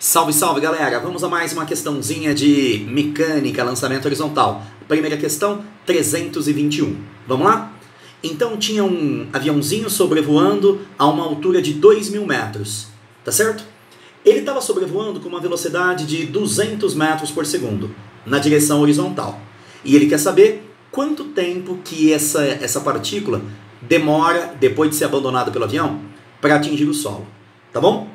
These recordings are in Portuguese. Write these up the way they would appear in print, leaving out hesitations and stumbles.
Salve, salve, galera! Vamos a mais uma questãozinha de mecânica, lançamento horizontal. Primeira questão, 321. Vamos lá? Então tinha um aviãozinho sobrevoando a uma altura de 2.000 metros, tá certo? Ele estava sobrevoando com uma velocidade de 200 metros por segundo, na direção horizontal. E ele quer saber quanto tempo que essa partícula demora, depois de ser abandonada pelo avião, para atingir o solo, tá bom?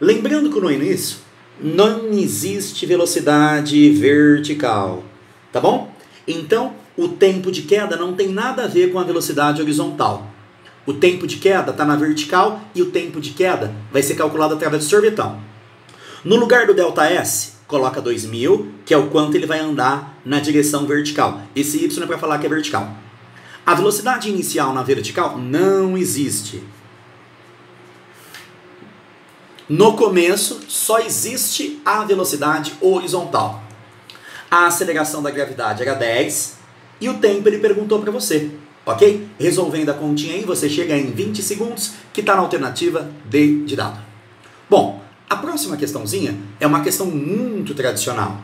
Lembrando que no início não existe velocidade vertical, tá bom? Então, o tempo de queda não tem nada a ver com a velocidade horizontal. O tempo de queda está na vertical e o tempo de queda vai ser calculado através do sorvetão. No lugar do ΔS, coloca 2.000, que é o quanto ele vai andar na direção vertical. Esse Y é para falar que é vertical. A velocidade inicial na vertical não existe. No começo, só existe a velocidade horizontal. A aceleração da gravidade era 10 e o tempo ele perguntou para você, ok? Resolvendo a continha aí, você chega em 20 segundos, que está na alternativa D de dado. Bom, a próxima questãozinha é uma questão muito tradicional.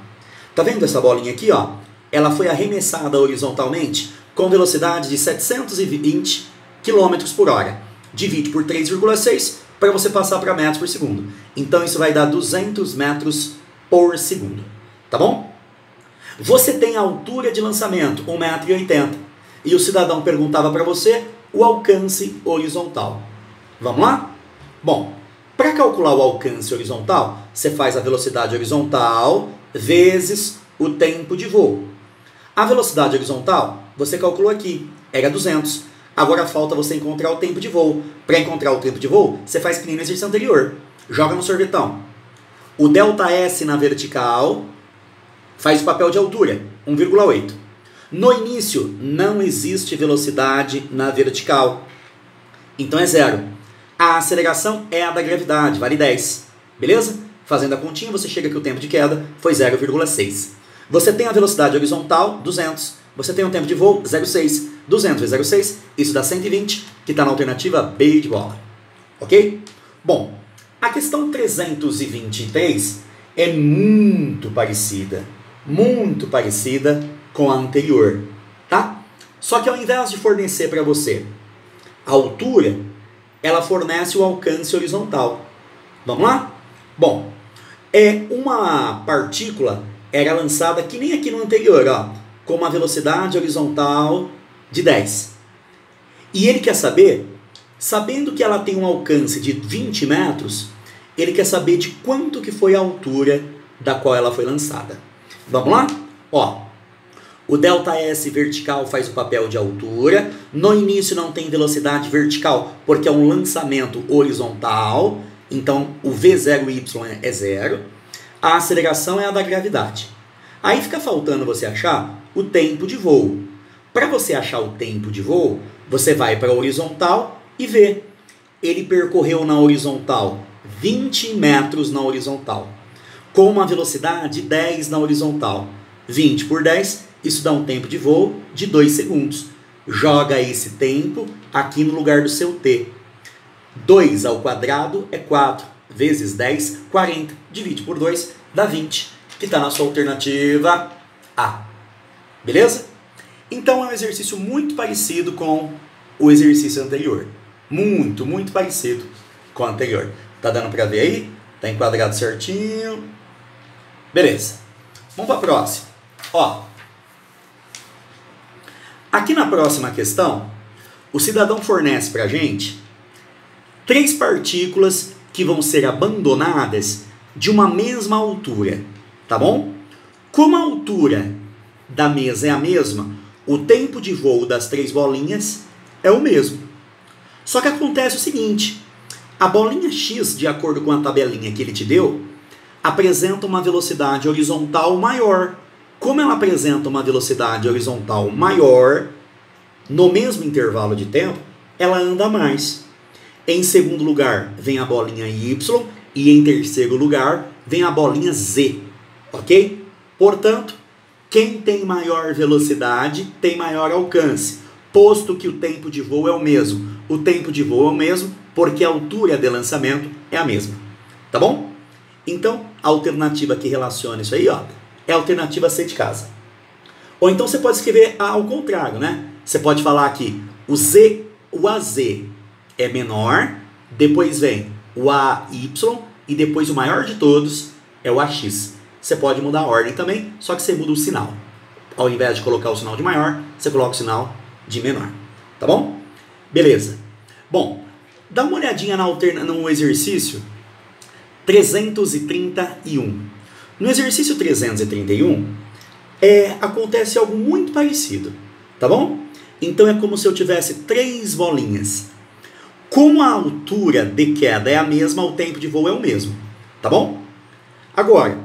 Tá vendo essa bolinha aqui, ó? Ela foi arremessada horizontalmente com velocidade de 720 km por hora. Divide por 3,6 para você passar para metros por segundo. Então isso vai dar 200 metros por segundo. Tá bom? Você tem a altura de lançamento, 1,80 m. E o cidadão perguntava para você o alcance horizontal. Vamos lá? Bom, para calcular o alcance horizontal, você faz a velocidade horizontal vezes o tempo de voo. A velocidade horizontal, você calculou aqui, era 200. Agora falta você encontrar o tempo de voo. Para encontrar o tempo de voo, você faz que nem no exercício anterior. Joga no sorvetão. O ΔS na vertical faz o papel de altura, 1,8. No início, não existe velocidade na vertical. Então é 0. A aceleração é a da gravidade, vale 10. Beleza? Fazendo a continha, você chega que o tempo de queda foi 0,6. Você tem a velocidade horizontal, 200. Você tem um tempo de voo, 0,6. 200 vezes 0,6, isso dá 120, que está na alternativa B de bola. Ok? Bom, a questão 323 é muito parecida com a anterior, tá? Só que ao invés de fornecer para você a altura, ela fornece o alcance horizontal. Vamos lá? Bom, uma partícula era lançada que nem aqui no anterior, ó, com uma velocidade horizontal de 10. E ele quer saber, sabendo que ela tem um alcance de 20 metros, ele quer saber de quanto que foi a altura da qual ela foi lançada. Vamos lá? Ó, o ΔS vertical faz o papel de altura. No início não tem velocidade vertical, porque é um lançamento horizontal. Então o V0Y é 0. A aceleração é a da gravidade. Aí fica faltando você achar o tempo de voo. Para você achar o tempo de voo, você vai para a horizontal e vê. Ele percorreu na horizontal 20 metros na horizontal, com uma velocidade 10 na horizontal. 20 por 10, isso dá um tempo de voo de 2 segundos. Joga esse tempo aqui no lugar do seu T. 2 ao quadrado é 4, vezes 10, 40. Divide por 2, dá 20, que está na sua alternativa A. Beleza? Então é um exercício muito parecido com o exercício anterior. Muito parecido com o anterior. Tá dando para ver aí? Tá enquadrado certinho. Beleza. Vamos para a próxima. Ó, aqui na próxima questão, o cidadão fornece para a gente 3 partículas que vão ser abandonadas de uma mesma altura. Tá bom? Como a altura da mesa é a mesma, o tempo de voo das 3 bolinhas é o mesmo. Só que acontece o seguinte, a bolinha X, de acordo com a tabelinha que ele te deu, apresenta uma velocidade horizontal maior. Como ela apresenta uma velocidade horizontal maior, no mesmo intervalo de tempo, ela anda mais. Em segundo lugar, vem a bolinha Y e em terceiro lugar, vem a bolinha Z. Ok? Portanto, quem tem maior velocidade tem maior alcance, posto que o tempo de voo é o mesmo. O tempo de voo é o mesmo porque a altura de lançamento é a mesma. Tá bom? Então, a alternativa que relaciona isso aí, ó, é a alternativa C de casa. Ou então você pode escrever ao contrário, né? Você pode falar que o AZ é menor, depois vem o AY e depois o maior de todos é o AX. Você pode mudar a ordem também, só que você muda o sinal. Ao invés de colocar o sinal de maior, você coloca o sinal de menor. Tá bom? Beleza. Bom, dá uma olhadinha no exercício 331. No exercício 331, acontece algo muito parecido. Tá bom? Então é como se eu tivesse 3 bolinhas. Como a altura de queda é a mesma, o tempo de voo é o mesmo. Tá bom? Agora,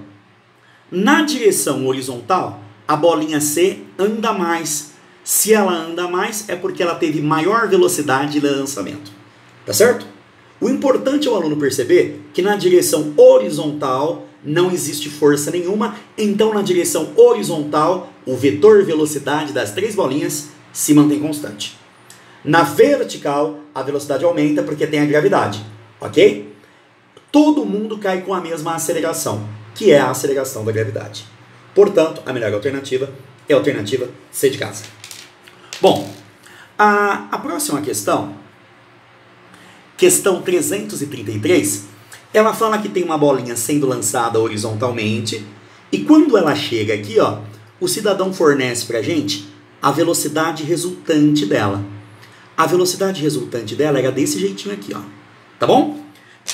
na direção horizontal, a bolinha C anda mais. Se ela anda mais, é porque ela teve maior velocidade de lançamento. Tá certo? O importante é o aluno perceber que na direção horizontal não existe força nenhuma, então na direção horizontal, o vetor velocidade das 3 bolinhas se mantém constante. Na vertical, a velocidade aumenta porque tem a gravidade, ok? Todo mundo cai com a mesma aceleração, que é a aceleração da gravidade. Portanto, a melhor alternativa é a alternativa C de casa. Bom, a próxima questão, questão 333, ela fala que tem uma bolinha sendo lançada horizontalmente e quando ela chega aqui, ó, o cidadão fornece pra gente a velocidade resultante dela. A velocidade resultante dela era desse jeitinho aqui, ó. Tá bom?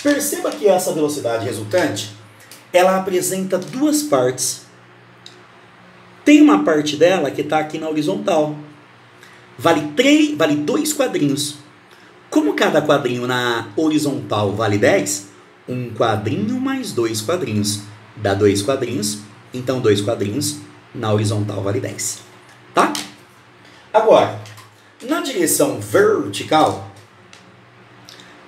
Perceba que essa velocidade resultante, ela apresenta 2 partes. Tem uma parte dela que está aqui na horizontal. Vale 2 quadrinhos. Como cada quadrinho na horizontal vale 10, um quadrinho mais 2 quadrinhos dá 2 quadrinhos. Então 2 quadrinhos na horizontal vale 10. Tá? Agora, na direção vertical,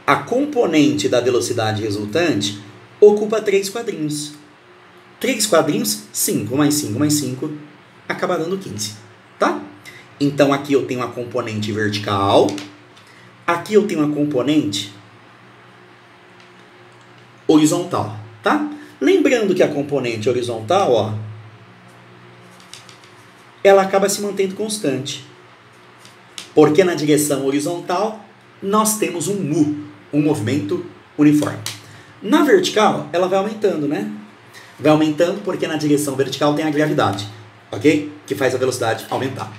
a componente da velocidade resultante ocupa 3 quadrinhos. 3 quadrinhos, 5 mais 5 mais 5, acaba dando 15. Tá? Então aqui eu tenho a componente vertical, aqui eu tenho a componente horizontal. Tá? Lembrando que a componente horizontal, ó, ela acaba se mantendo constante. Porque na direção horizontal, nós temos um mu, um movimento uniforme. Na vertical, ela vai aumentando, né? Vai aumentando porque na direção vertical tem a gravidade, ok? Que faz a velocidade aumentar.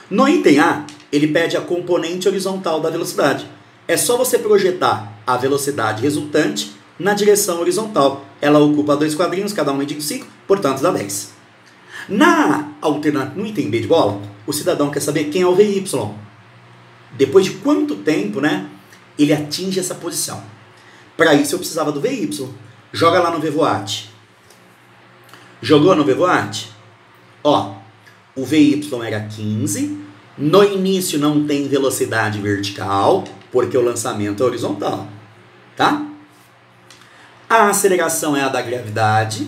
No item A, ele pede a componente horizontal da velocidade. É só você projetar a velocidade resultante na direção horizontal. Ela ocupa 2 quadrinhos, cada um medindo 5, portanto dá 10. No item B de bola, o cidadão quer saber quem é o VY. Depois de quanto tempo, né, ele atinge essa posição. Para isso eu precisava do VY. Joga lá no VVoat. Jogou no VVoat? Ó, o VY era 15. No início não tem velocidade vertical, porque o lançamento é horizontal. Tá? A aceleração é a da gravidade.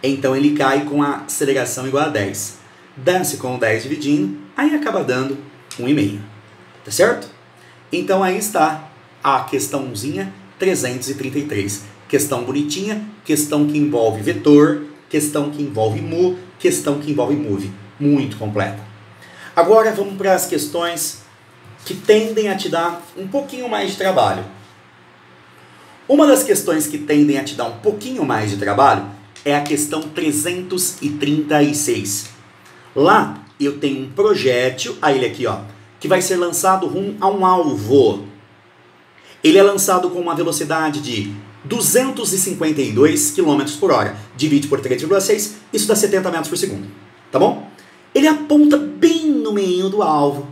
Então ele cai com a aceleração igual a 10. Desce com 10 dividindo, aí acaba dando 1,5. Tá certo? Então aí está a questãozinha 333. Questão bonitinha, questão que envolve vetor, questão que envolve mu, questão que envolve move. Muito completa. Agora vamos para as questões que tendem a te dar um pouquinho mais de trabalho. Uma das questões que tendem a te dar um pouquinho mais de trabalho é a questão 336. Lá eu tenho um projétil, ele aqui, ó, que vai ser lançado rumo a um alvo. Ele é lançado com uma velocidade de 252 km por hora. Divide por 3,6, isso dá 70 metros por segundo. Tá bom? Ele aponta bem no meio do alvo.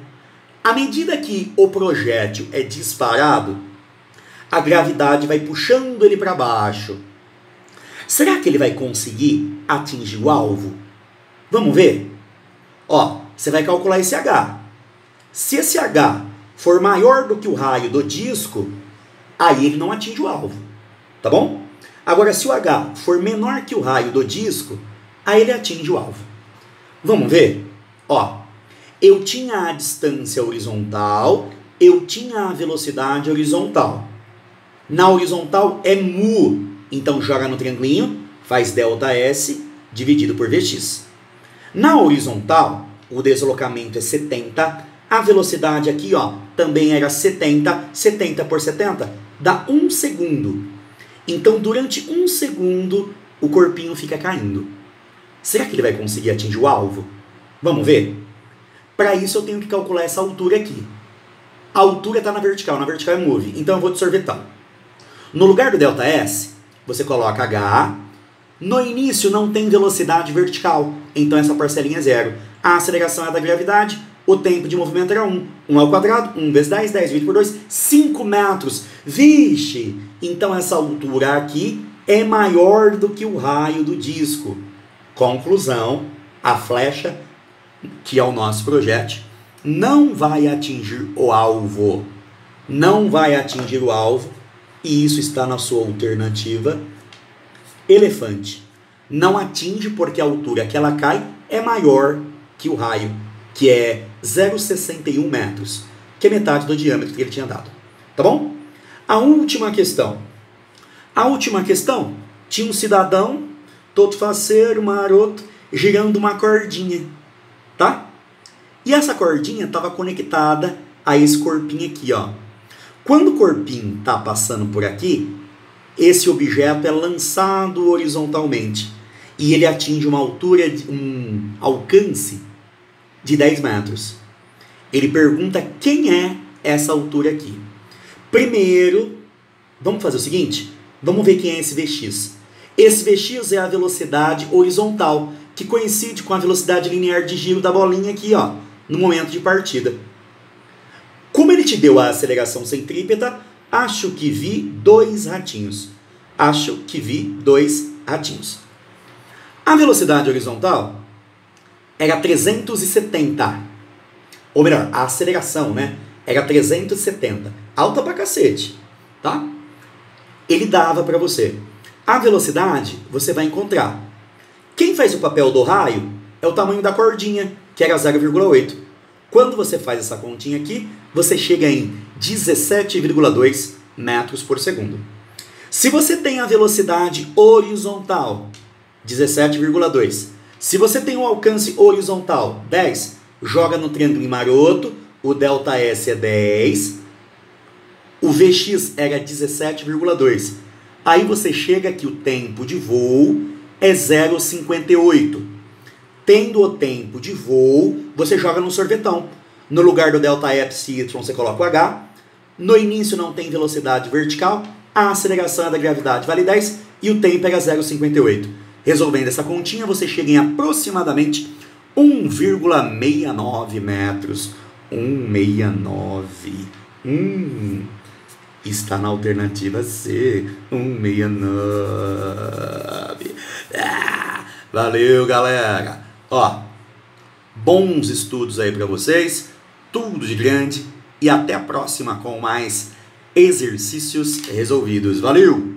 À medida que o projétil é disparado, a gravidade vai puxando ele para baixo. Será que ele vai conseguir atingir o alvo? Vamos ver? Ó, você vai calcular esse H. Se esse H for maior do que o raio do disco, aí ele não atinge o alvo. Tá bom? Agora, se o H for menor que o raio do disco, aí ele atinge o alvo. Vamos ver? Ó, eu tinha a distância horizontal, eu tinha a velocidade horizontal. Na horizontal é mu. Então joga no triangulinho, faz ΔS dividido por Vx. Na horizontal, o deslocamento é 70, a velocidade aqui ó, também era 70, 70 por 70 dá 1 segundo. Então durante 1 segundo o corpinho fica caindo. Será que ele vai conseguir atingir o alvo? Vamos ver? Para isso eu tenho que calcular essa altura aqui. A altura está na vertical é move, então eu vou de sorvetão. No lugar do ΔS, você coloca H. No início não tem velocidade vertical, então essa parcelinha é zero. A aceleração é da gravidade, o tempo de movimento era 1. 1 ao quadrado, 1 vezes 10, 10 dividido por 2, 5 metros. Vixe! Então essa altura aqui é maior do que o raio do disco. Conclusão, a flecha, que é o nosso projétil, não vai atingir o alvo. Não vai atingir o alvo, e isso está na sua alternativa elefante. Não atinge porque a altura que ela cai é maior que o raio, que é 0,61 metros, que é metade do diâmetro que ele tinha dado. Tá bom? A última questão. A última questão tinha um cidadão, todo faceiro, maroto, girando uma cordinha, tá? E essa cordinha estava conectada a esse corpinho aqui, ó. Quando o corpinho está passando por aqui, esse objeto é lançado horizontalmente e ele atinge uma altura, um alcance de 10 metros. Ele pergunta quem é essa altura aqui. Primeiro, vamos fazer o seguinte, vamos ver quem é esse Vx. Esse Vx é a velocidade horizontal, que coincide com a velocidade linear de giro da bolinha aqui, ó, no momento de partida. Como ele te deu a aceleração centrípeta, acho que vi 2 ratinhos. Acho que vi 2 ratinhos. A velocidade horizontal era 370. Ou melhor, a aceleração, né? Era 370. Alta pra cacete, tá? Ele dava para você. A velocidade você vai encontrar. Quem faz o papel do raio é o tamanho da cordinha, que era 0,8. Quando você faz essa continha aqui, você chega em 17,2 metros por segundo. Se você tem a velocidade horizontal, 17,2. Se você tem um alcance horizontal, 10, joga no triângulo maroto, o ΔS é 10, o Vx era 17,2. Aí você chega que o tempo de voo é 0,58. Tendo o tempo de voo, você joga no sorvetão. No lugar do ΔY você coloca o H. No início não tem velocidade vertical, a aceleração é da gravidade vale 10 e o tempo era 0,58. Resolvendo essa continha, você chega em aproximadamente 1,69 metros. 1,69. Está na alternativa C. 1,69. Valeu, galera. Ó, bons estudos aí para vocês. Tudo de grande. E até a próxima com mais exercícios resolvidos. Valeu!